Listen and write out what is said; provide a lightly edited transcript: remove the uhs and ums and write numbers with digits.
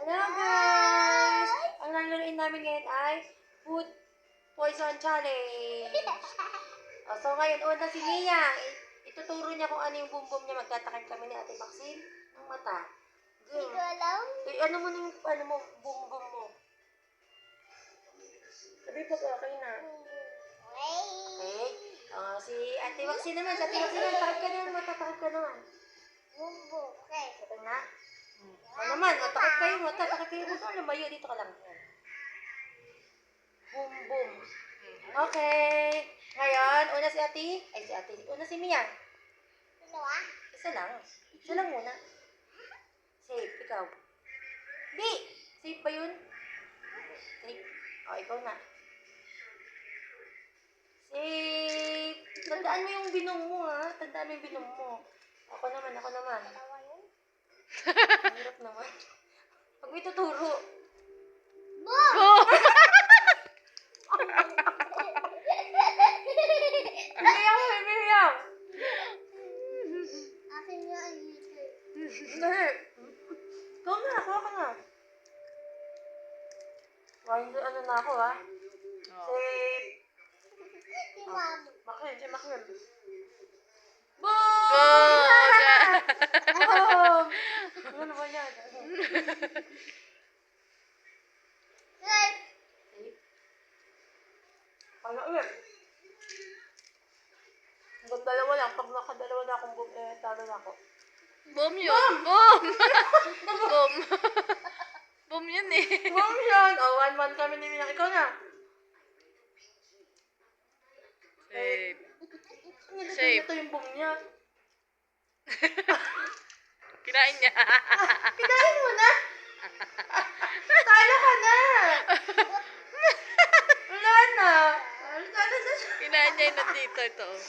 Hello guys! Ang lalaroin namin ngayon ay Food Poison Challenge. So ngayon, una si Mia. Ituturo niya kung ano yung bumbum niya. Magtatakip kami ni Ate Maxine ng mata. Hindi ko alam. Ano mo yung bumbum mo? Sabi pag okay na. Okay. Si Ate Maxine naman. Ate Maxine naman, takip ka naman. Matatakip ka naman. Bumbo. Okay. Ito na. Naman, matakip kayo. Matatakip kayo. Gusto lumayo. Dito ka lang. Boom, boom. Okay. Ngayon, una si Ate. Una si Mia. Dalawa? Isa lang. Isa lang muna. Safe. Ikaw. Di! Safe ba yun? Safe. Ikaw na. Safe. Tandaan mo yung binom mo, ha? Tandaan mo yung binom mo. Ako naman. Dalawa yun? Hirap naman. Pag may tuturo. Boom! Bibiyak! Akin nga ang hitter. Dali. Ikaw na, kuha ka na. Ano na ako, ha? Safe. Si Mami. Si Makin. Boom! Boom! Boom! Ano ba yan? Good. Ano ulit? Hanggang dalawa lang. Pag nakadalawa na akong boom, talo na ako. Boom yun! Boom! Boom! Boom yun eh. Boom yan! 1-1 kami ni Minang. Ikaw na. Safe. Safe. Ito yung boom niya. Kinain niya. Kinain mo na! Talo ka na! Wala na! Talo na siya. Kinain niya yung nandito ito.